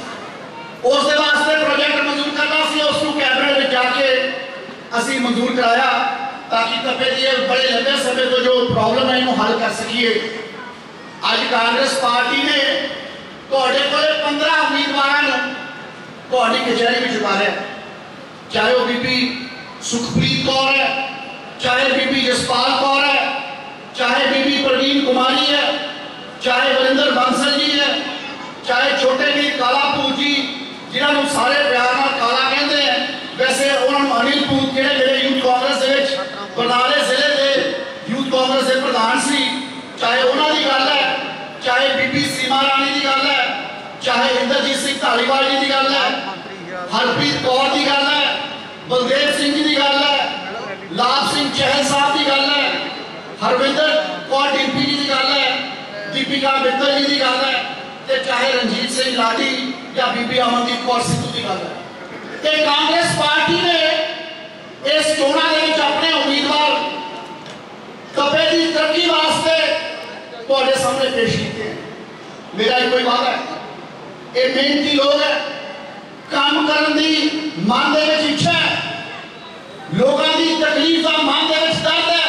उस दे वास्ते प्रोजेक्ट मंजूर करना सी, उसनूं कैबिनेट में जाके असीं मंजूर कराया ताकि तबे की बड़े लंबे समय तो जो प्रॉब्लम है इन्हूं हल कर सकीए। अज कांग्रेस पार्टी ने तुहाडे कोले 15 उम्मीदवारों नूं तुहाडी कचहरी में उतारिया, चाहे वह बीबी सुखप्रीत कौर है, चाहे बीबी जसपाल कौर है, चाहे बीबी प्रवीण कुमारी है, चाहे वरिंदर बांसल जी है, चाहे छोटे वीर काला पूत जी जिन्होंने सारे प्यार नाल काला कहते हैं। वैसे उन्होंने अनिल पूत जिहड़े मेरे यूथ कांग्रेस के बरनाले जिले के यूथ कांग्रेस के प्रधान सी, चाहे उन्होंने की गल है, चाहे बीबी सीमा राणी की गल है, चाहे इंद्रजीत सिंह धालीवाल जी की गल है, हरप्रीत कौर की गल है, बलदेव सिंह जी की गल है, लाभ सिंह चहल साहब की गल है, हरविंदर कौर डिंपी जी की गल है, दीपिका मित्तल जी की गल है, ते चाहे रणजीत सिंह लाडी या बीबी अमनदीप कौर सिद्धू की गल है। ते कांग्रेस पार्टी ने इस चोणों के अपने उम्मीदवार तबे की तरक्की वास्ते तुहाडे सामने पेश किए हैं। मेरा एक कोई वादा है, ये मेहनती लोग है, काम करने की मन दे विच इच्छा है, लोगों की तकलीफ का मन दे विच दर्द है,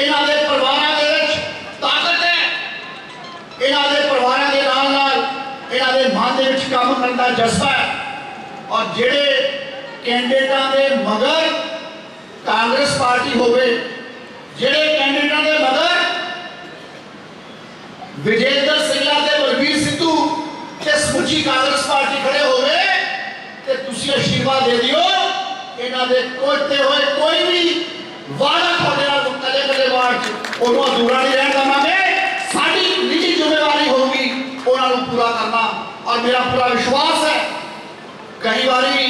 इन्हां दे परिवारां दे विच ताकत है, इन्हां दे परिवारां दे नाल नाल इन्हां दे मन दे विच काम करने का जज्बा है। और जिहड़े कैंडिडेटां दे मगर कांग्रेस पार्टी होवे, जिहड़े कैंडिडेटां दे मगर विजेंद्र सिंह ते बलबीर सिद्धू ते समुची कांग्रेस पार्टी खड़े होवे ते तुसीं आशीर्वाद दे दिओ इन्हां दे कोते होए कोई भी वादा तुहाडे नाल कदे कदे वार्ड च उहनूं अधूरा नहीं रहण देवांगे। साडी निजी जिम्मेवारी होगी उहनां नूं पूरा करना। और मेरा पूरा विश्वास है कई बारी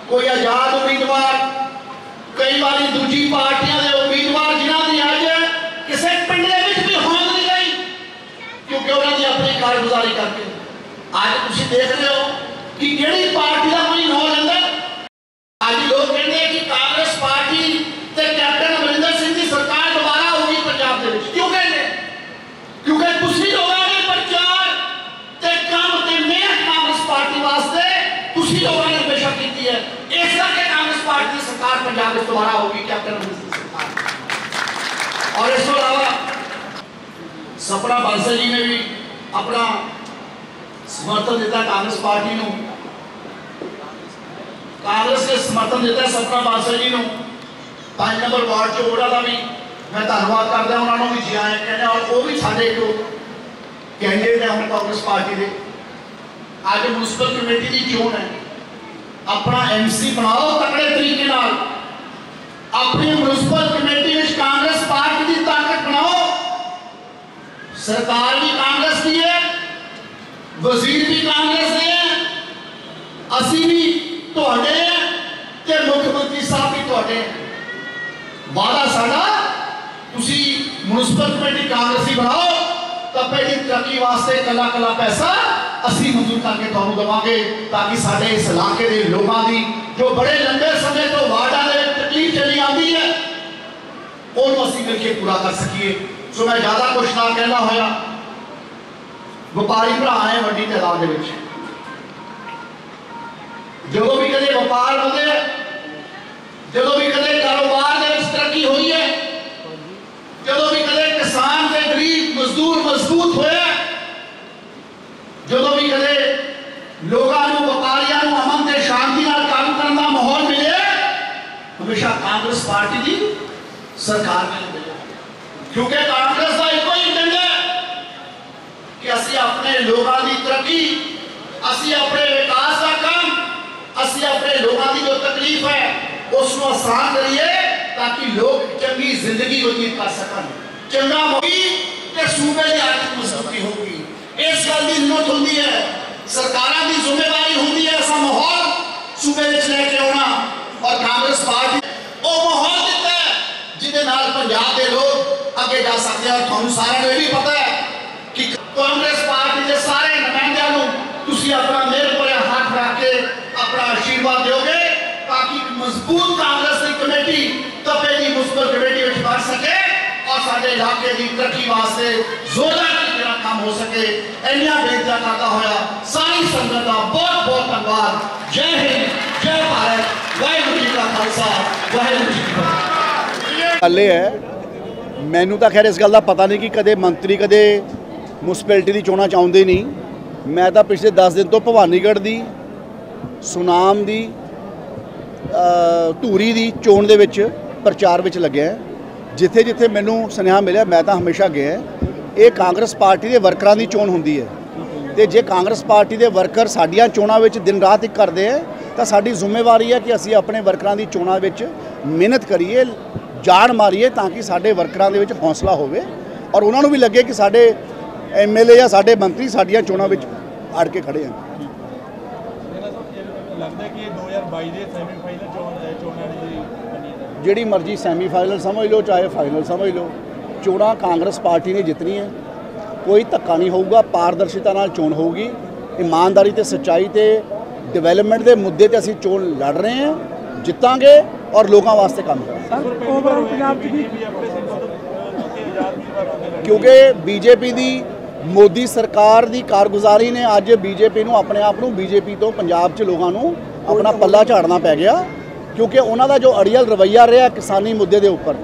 कोई आजाद उम्मीदवार, कई बारी दूजी पार्टियां दे उम्मीदवार जिन्हां दी अज किसी पिंड दे विच भी होंद नहीं गई क्योंकि उन्होंने अपनी कारगुजारी करके आज तुम देख रहे हो कि किहड़ी पार्टी का कोई नाम लेंदा। आज लोग कहते हैं कि कांग्रेस पार्टी ते कैप्टन अमरिंदर सिंह की सरकार दोबारा होगी पंजाब दे विच। क्यों कहते? क्योंकि तुसीं लोगों ने प्रचार ते काम ते मेहनत कांग्रेस पार्टी वास्ते तुसीं लोगों ने हमेशा की है। इस करके कांग्रेस पार्टी की सरकार पंजाब में दोबारा होगी कैप्टन अमरिंदर सिंह सरकार। और इस अलावा सपना बांसल जी ने भी अपना समर्थन दिता कांग्रेस पार्टी को, कांग्रेस के समर्थन दिता सपना बांसल जी को। 5 नंबर वार्ड चोड़ा का भी मैं धन्यवाद करता, उन्होंने भी जी आए कहने। और वो भी साढ़े जो कैंडिडेट है हम कांग्रेस पार्टी के। आज म्यूनसिपल कमेटी की चोन है, अपना MC बनाओ तकड़े तरीके नाल, अपनी म्यूनसिपल कमेटी में कांग्रेस पार्टी की ताकत बनाओ। सरकार भी कांग्रेस की है, वजीर भी कांग्रेस के हैं, असी भी तुहाडे हैं ते मुख्यमंत्री साहब भी तुहाडे हैं। वादा साडा तुसी म्यूनसिपल कमेटी कांग्रेसी बनाओ, तबे दी तरक्की वास्ते कला कला पैसा असी मंजूर करके तुहानूं देवांगे ताकि साडे इस इलाके के लोगों की जो बड़े लंबे समय तो वार्डां दे तकलीफ चली आती है उन्होंने असी मिलकर पूरा कर सकीए। सो मैं ज्यादा कुछ ना कहना होया, व्यापारी भरा है वड्डी तादाद दे विच। जो भी कदे व्यापार बढ़े, जो भी कदे कारोबार दे विच तरक्की हुई है, जो भी कदे किसान ते गरीब मजदूर मजबूत होया, जो भी कदे लोगों को व्यापारियों को अमन ते शांति नाल काम करने का माहौल मिले, हमेशा कांग्रेस पार्टी की सरकार में मिले। क्योंकि कांग्रेस का एक ही एजेंडा है कि असी अपने लोगों की तरक्की, असी अपने विकास का काम, असी अपने लोगों की जो तकलीफ है उसको आसान करिए ताकि लोग चंगी चंगी जिंदगी व्यतीत कर सकन, चंगा होगी तो सूबे की आर्थिक मजबूती होगी। इस गल की जरूरत होती है, सरकारों की जिम्मेवारी होती है ऐसा माहौल सूबे में लेके आना, और कांग्रेस पार्टी वो माहौल दिता है जिहदे नाल पंजाब के लोग अगे जा सकते हैं। और तुहानू सारिआं नूं भी पता है कि कांग्रेस पार्टी के सारे नुमाइंदियां नूं तुसीं अपना मेहर भरिया हाथ रख के अपना आशीर्वाद दोगे ताकि मजबूत कांग्रेस की कमेटी तपे की मुस्बत कमेटी में बन सके और साडे इलाके की तरक्की वास्ते जोरदार तरीके नाल काम हो सके। इन्नियां बेनतियां करदा होया सारी संगत का बहुत बहुत धन्यवाद। जय हिंद, जय भारत, वाहिगुरू जी का खालसा, वाहिगुरू जी की फतेह। गल ये है, मैनू तो खैर इस गल का पता नहीं कि कदे मंत्री कदे म्यूनसिपैलिटी की चोणां च आउंदे नहीं। मैं तो पिछले 10 दिन तो भवानीगढ़ की, सुनाम की, धूरी की चोण दे विच प्रचार विच लग्या है। जिथे जिथे मैनू सुनेहा मिलिया मैं तो हमेशा गया। ये कांग्रेस पार्टी के वर्करां की चोण होंदी है, तो जे कांग्रेस पार्टी के वर्कर साडियां चोणां विच दिन रात एक करते हैं तो साडी जिम्मेवारी है कि असी अपने वर्करां की चोणां विच मेहनत करिए, जान मारीए, ताकि साडे वर्करां दे विच हौसला होवे और उन्होंने भी लगे कि साडे MLA या साडे मंत्री साडियां चोणां विच अड़ के खड़े हैं। जिहड़ी मर्जी सैमीफाइनल समझ लो चाहे फाइनल समझ लो, चोणां कांग्रेस पार्टी ने जितनी है। कोई धक्का नहीं होगा, पारदर्शिता नाल चोण होगी, ईमानदारी ते सच्चाई ते डिवेलपमेंट के मुद्दे ते असीं चोण लड़ रहे हैं, जितांगे और लोगों वास्ते काम करेंगे। क्योंकि बीजेपी की मोदी सरकार की कारगुजारी ने अज बीजेपी नूं अपने आप नूं बीजेपी तो पंजाब च लोगों नूं अपना पल्ला झाड़ना पै गया। क्योंकि उन्हों का जो अड़ियल रवैया रहा किसानी मुद्दे के उपर,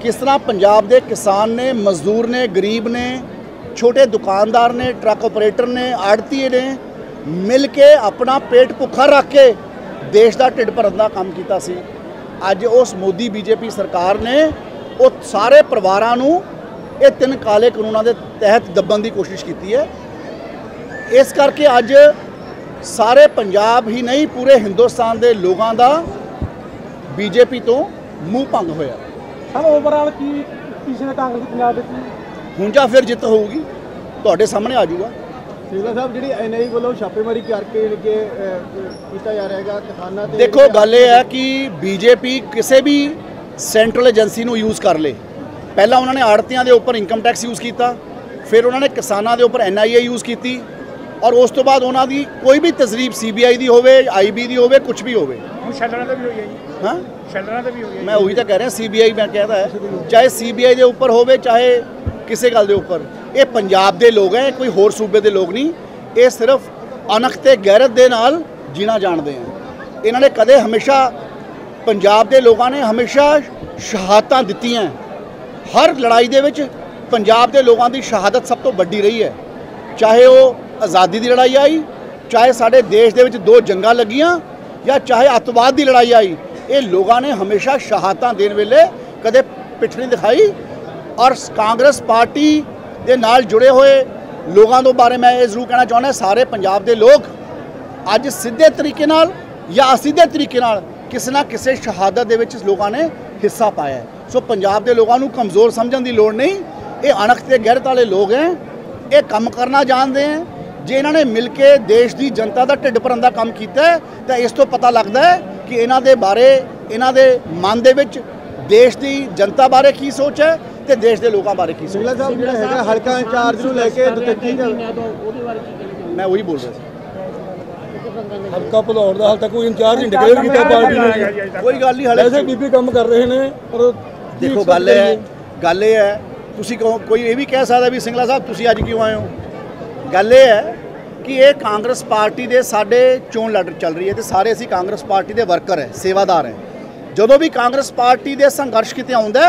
किस तरह पंजाब के किसान ने, मजदूर ने, गरीब ने, छोटे दुकानदार ने, ट्रक ऑपरेटर ने, आड़तीए ने मिल के अपना पेट भुखा रख के देश का ढिड भरन का काम किया सी। अज उस मोदी बीजेपी सरकार ने वो सारे परिवारों नूं ये 3 काले कानूनों के तहत दबन की कोशिश की है। इस करके अज सारे पंजाब ही नहीं पूरे हिंदुस्तान के लोगों का बीजेपी तो मूँह भंग होया। सर ओवरऑल की पिछले कांग्रेस पंजाब हुण जा फिर जित होगी तुहाडे सामने आ जाऊगा। सिंगला साहब जी NIA वालों छापेमारी करके किया जा रहा है किसानों ते। देखो गल ये है कि बीजेपी किसी भी सेंट्रल एजेंसी को यूज़ कर ले। पहला उन्होंने आड़तियों के उपर इनकम टैक्स यूज़ किया, फिर उन्होंने किसानों के उपर NIA यूज़ की और उस तो बाद उन्होंने कोई भी तजरीब CBI की होवे, IB की होवे, कुछ भी होवे। हाँ मैं वही तो कह रहा CBI मैं कहता है, चाहे CBI के उपर होवे चाहे किसी गल के उपर, ये पंजाब के लोग हैं, कोई होर सूबे के लोग नहीं। ये सिर्फ अनख ते गैरत दे नाल जीना जानते हैं। इन्होंने कदे हमेशा पंजाब के लोगों ने हमेशा शहादतां दित्तियां। हर लड़ाई दे विच पंजाब के लोगों की शहादत सब तो वड्डी रही है, चाहे वो आज़ादी की लड़ाई आई, चाहे साढ़े देश के विच 2 जंगां लगियां या चाहे अतवाद की लड़ाई आई। ये लोगों ने हमेशा शहादतां देने वेले कदे पिठ नहीं दिखाई। और कांग्रेस पार्टी के नाल जुड़े हुए लोगों के बारे मैं ये जरूर कहना चाहना, सारे पंजाब के लोग अज सीधे तरीके नाल या असीधे तरीके नाल किसी ना किसी शहादत दे विच लोगों ने हिस्सा पाया है। सो पंजाब के लोगों को कमज़ोर समझने की लोड़ नहीं। ये अणख ते गैरत वाले लोग हैं, ये काम करना जानते हैं। जे इन्होंने मिल के देश की जनता का ढिड भरन का काम किया तो इस तो पता लगता है कि इन्हों के बारे, इन्हों के मन के विच देश की जनता बारे की सोच है तो देश के लोगों बारे की सोच। हल्का इंचार्ज नूं लेके मैं वही बोल रहा था। हल्का भलौर का हाल तक कोई इंचार्ज नहीं डिक्लेयर किया पार्टी ने। कोई गल नहीं, ऐसे बीबी काम कर रहे हैं। पर देखो गल ये है तुसी कोई ये भी कह सकता भी सिंगला साहब तुसी अज क्यों आए हो। गल ये है कि ये कांग्रेस पार्टी के साढ़े चोण लड़ चल रही है तो सारे असी कांग्रेस पार्टी के वर्कर हैं, सेवादार हैं। जो भी कांग्रेस पार्टी के संघर्ष किते आउंदा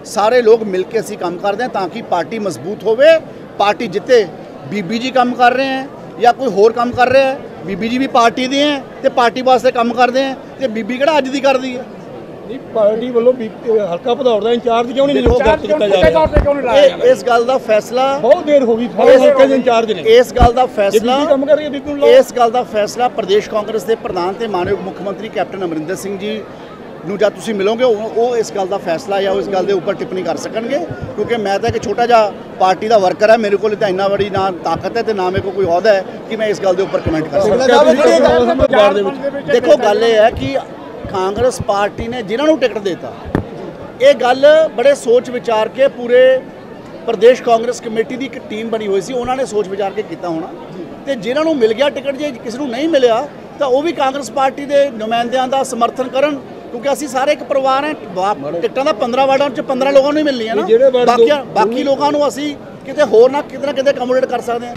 सारे लोग मिल के असी काम करते हैं ताकि पार्टी मजबूत होवे, पार्टी जिते। बीबी जी काम कर रहे हैं या कोई होर काम कर रहे हैं, बीबी जी भी पार्टी दे हैं तो पार्टी वास्ते काम करते हैं। तो बीबी किहड़ा अज दी करदी है। पार्टी वालों हल्का भदौड़ का इंचार्ज क्यों नहीं नियुक्त किया जा रहा? इस गल का फैसला बहुत देर हो गई, हल्के दे इंचार्ज ने। इस गल का फैसला काम कर रही है बीबी इस गल का फैसला प्रदेश कांग्रेस के प्रधान ते मानयोग मुख्यमंत्री कैप्टन अमरिंदर सिंह जी ਨੂੰ ਜਦ ਤੁਸੀਂ ਮਿਲੋਗੇ ਉਹ ਇਸ ਗੱਲ ਦਾ ਫੈਸਲਾ ਜਾਂ ਇਸ ਗੱਲ ਦੇ ਉੱਪਰ ਟਿੱਪਣੀ ਕਰ ਸਕਣਗੇ, ਕਿਉਂਕਿ ਮੈਂ ਤਾਂ ਇੱਕ ਛੋਟਾ ਜਿਹਾ ਪਾਰਟੀ ਦਾ ਵਰਕਰ ਹੈ, ਮੇਰੇ ਕੋਲ ਤਾਂ ਇੰਨਾ ਬੜੀ ਨਾ ਤਾਕਤ ਹੈ ਤੇ ਨਾ ਮੇਰੇ ਕੋਲ ਕੋਈ ਅਹੁਦਾ ਹੈ ਕਿ ਮੈਂ ਇਸ ਗੱਲ ਦੇ ਉੱਪਰ ਕਮੈਂਟ ਕਰ ਸਕਾਂ। ਦੇਖੋ ਗੱਲ ਇਹ ਹੈ ਕਿ ਕਾਂਗਰਸ ਪਾਰਟੀ ਨੇ ਜਿਨ੍ਹਾਂ ਨੂੰ ਟਿਕਟ ਦਿੱਤਾ, ਇਹ ਗੱਲ ਬੜੇ ਸੋਚ ਵਿਚਾਰ ਕੇ ਪੂਰੇ ਪ੍ਰਦੇਸ਼ ਕਾਂਗਰਸ ਕਮੇਟੀ ਦੀ ਇੱਕ ਟੀਮ ਬਣੀ ਹੋਈ ਸੀ, ਉਹਨਾਂ ਨੇ ਸੋਚ ਵਿਚਾਰ ਕੇ ਕੀਤਾ ਹੋਣਾ, ਤੇ ਜਿਨ੍ਹਾਂ ਨੂੰ ਮਿਲ ਗਿਆ ਟਿਕਟ, ਜੇ ਕਿਸੇ ਨੂੰ ਨਹੀਂ ਮਿਲਿਆ ਤਾਂ ਉਹ ਵੀ ਕਾਂਗਰਸ ਪਾਰਟੀ ਦੇ ਨੁਮਾਇੰਦਿਆਂ ਦਾ ਸਮਰਥਨ ਕਰਨ, ਕਿਉਂਕਿ ਅਸੀਂ ਸਾਰੇ ਇੱਕ ਪਰਿਵਾਰ ਹਾਂ। ਟਿਕਟਾਂ ਦਾ 15 ਵਾਰਡਾਂ 'ਚ 15 ਲੋਕਾਂ ਨੂੰ ਹੀ ਮਿਲਣੀਆਂ ਨਾ, ਬਾਕੀ ਲੋਕਾਂ ਨੂੰ ਅਸੀਂ ਕਿਤੇ ਹੋਰ ਨਾ ਕਿਤੇ ਅਕੋਮੋਡੇਟ ਕਰ ਸਕਦੇ ਹਾਂ।